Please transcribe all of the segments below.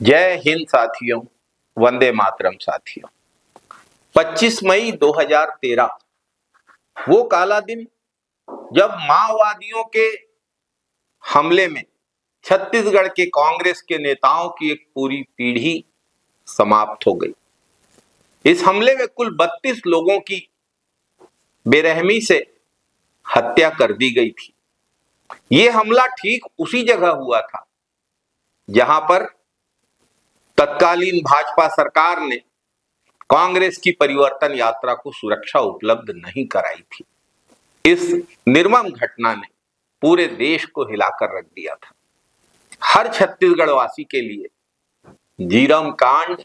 जय हिंद साथियों, वंदे मातरम साथियों। 25 मई 2013 वो काला दिन जब माओवादियों के हमले में छत्तीसगढ़ के कांग्रेस के नेताओं की एक पूरी पीढ़ी समाप्त हो गई। इस हमले में कुल 32 लोगों की बेरहमी से हत्या कर दी गई थी। ये हमला ठीक उसी जगह हुआ था जहां पर तत्कालीन भाजपा सरकार ने कांग्रेस की परिवर्तन यात्रा को सुरक्षा उपलब्ध नहीं कराई थी। इस निर्मम घटना ने पूरे देश को हिलाकर रख दिया था। हर छत्तीसगढ़ वासी के लिए झीरम कांड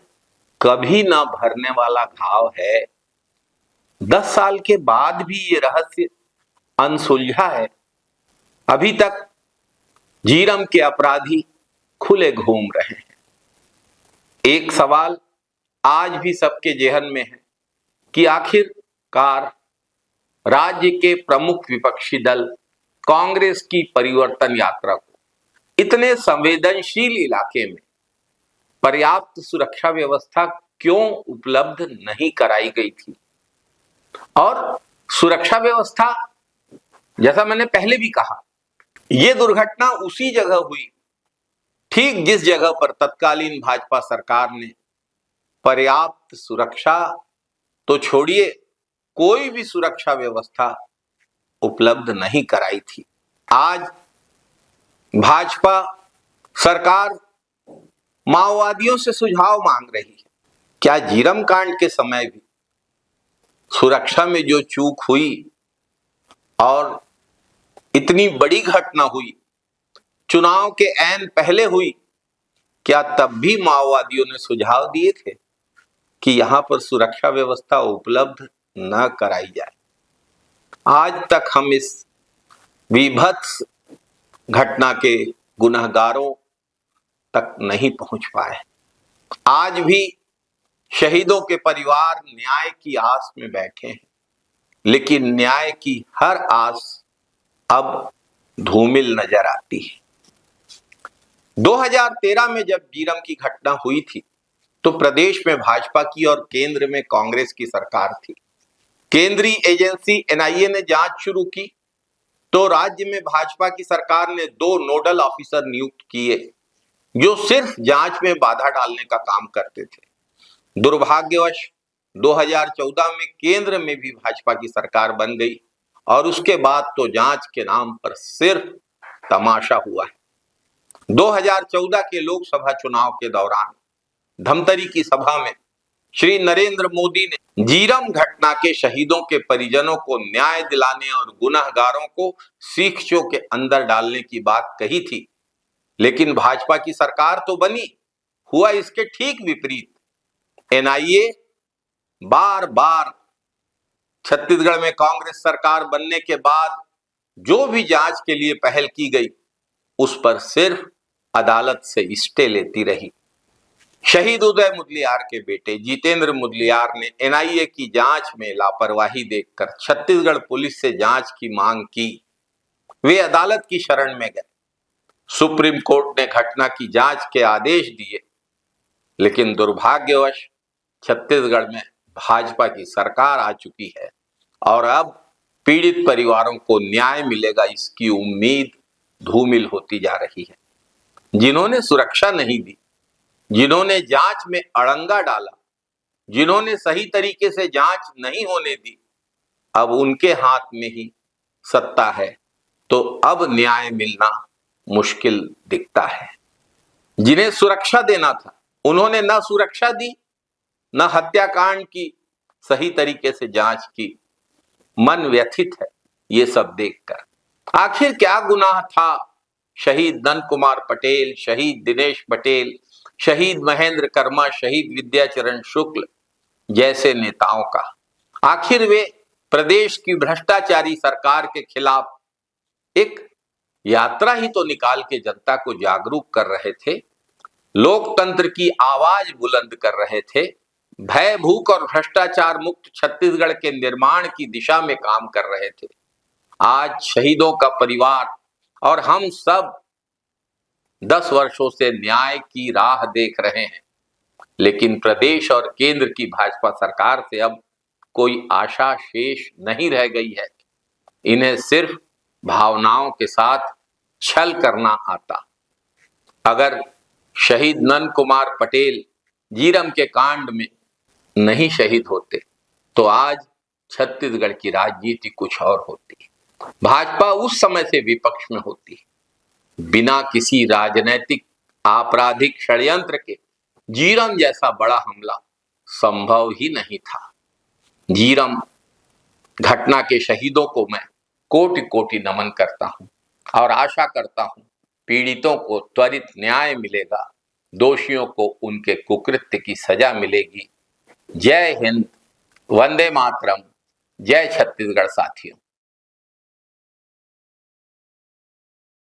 कभी ना भरने वाला घाव है। 10 साल के बाद भी ये रहस्य अनसुलझा है। अभी तक झीरम के अपराधी खुले घूम रहे हैं। एक सवाल आज भी सबके जेहन में है कि आखिरकार राज्य के प्रमुख विपक्षी दल कांग्रेस की परिवर्तन यात्रा को इतने संवेदनशील इलाके में पर्याप्त सुरक्षा व्यवस्था क्यों उपलब्ध नहीं कराई गई थी। और सुरक्षा व्यवस्था, जैसा मैंने पहले भी कहा, यह दुर्घटना उसी जगह हुई ठीक जिस जगह पर तत्कालीन भाजपा सरकार ने पर्याप्त सुरक्षा तो छोड़िए, कोई भी सुरक्षा व्यवस्था उपलब्ध नहीं कराई थी। आज भाजपा सरकार माओवादियों से सुझाव मांग रही है। क्या झीरम कांड के समय भी सुरक्षा में जो चूक हुई और इतनी बड़ी घटना हुई, चुनाव के ऐन पहले हुई, क्या तब भी माओवादियों ने सुझाव दिए थे कि यहां पर सुरक्षा व्यवस्था उपलब्ध न कराई जाए? आज तक हम इस विभत्स घटना के गुनहगारों तक नहीं पहुंच पाए। आज भी शहीदों के परिवार न्याय की आस में बैठे हैं, लेकिन न्याय की हर आस अब धूमिल नजर आती है। 2013 में जब झीरम की घटना हुई थी तो प्रदेश में भाजपा की और केंद्र में कांग्रेस की सरकार थी। केंद्रीय एजेंसी एनआईए ने जांच शुरू की तो राज्य में भाजपा की सरकार ने 2 नोडल ऑफिसर नियुक्त किए जो सिर्फ जांच में बाधा डालने का काम करते थे। दुर्भाग्यवश 2014 में केंद्र में भी भाजपा की सरकार बन गई और उसके बाद तो जांच के नाम पर सिर्फ तमाशा हुआ है। 2014 के लोकसभा चुनाव के दौरान धमतरी की सभा में श्री नरेंद्र मोदी ने झीरम घटना के शहीदों के परिजनों को न्याय दिलाने और गुनहगारों को सीखचों के अंदर डालने की बात कही थी, लेकिन भाजपा की सरकार तो बनी, हुआ इसके ठीक विपरीत। एनआईए बार बार छत्तीसगढ़ में कांग्रेस सरकार बनने के बाद जो भी जांच के लिए पहल की गई उस पर सिर्फ अदालत से स्टे लेती रही। शहीद उदय मुदलियार के बेटे जितेंद्र मुदलियार ने एनआईए की जांच में लापरवाही देखकर छत्तीसगढ़ पुलिस से जांच की मांग की। वे अदालत की शरण में गए। सुप्रीम कोर्ट ने घटना की जांच के आदेश दिए, लेकिन दुर्भाग्यवश छत्तीसगढ़ में भाजपा की सरकार आ चुकी है और अब पीड़ित परिवारों को न्याय मिलेगा इसकी उम्मीद धूमिल होती जा रही है। जिन्होंने सुरक्षा नहीं दी, जिन्होंने जांच में अड़ंगा डाला, जिन्होंने सही तरीके से जांच नहीं होने दी, अब उनके हाथ में ही सत्ता है तो अब न्याय मिलना मुश्किल दिखता है। जिन्हें सुरक्षा देना था उन्होंने न सुरक्षा दी, न हत्याकांड की सही तरीके से जांच की। मन व्यथित है ये सब देखकर। आखिर क्या गुनाह था शहीद नंद कुमार पटेल, शहीद दिनेश पटेल, शहीद महेंद्र कर्मा, शहीद विद्याचरण शुक्ल जैसे नेताओं का? आखिर वे प्रदेश की भ्रष्टाचारी सरकार के खिलाफ एक यात्रा ही तो निकाल के जनता को जागरूक कर रहे थे, लोकतंत्र की आवाज बुलंद कर रहे थे, भय, भूख और भ्रष्टाचार मुक्त छत्तीसगढ़ के निर्माण की दिशा में काम कर रहे थे। आज शहीदों का परिवार और हम सब 10 वर्षों से न्याय की राह देख रहे हैं, लेकिन प्रदेश और केंद्र की भाजपा सरकार से अब कोई आशा शेष नहीं रह गई है। इन्हें सिर्फ भावनाओं के साथ छल करना आता। अगर शहीद नंद कुमार पटेल झीरम के कांड में नहीं शहीद होते तो आज छत्तीसगढ़ की राजनीति कुछ और होती। भाजपा उस समय से विपक्ष में होती। बिना किसी राजनीतिक आपराधिक षड्यंत्र के झीरम जैसा बड़ा हमला संभव ही नहीं था। झीरम घटना के शहीदों को मैं कोटि कोटि नमन करता हूं और आशा करता हूं पीड़ितों को त्वरित न्याय मिलेगा, दोषियों को उनके कुकृत्य की सजा मिलेगी। जय हिंद, वंदे मातरम, जय छत्तीसगढ़ साथियों।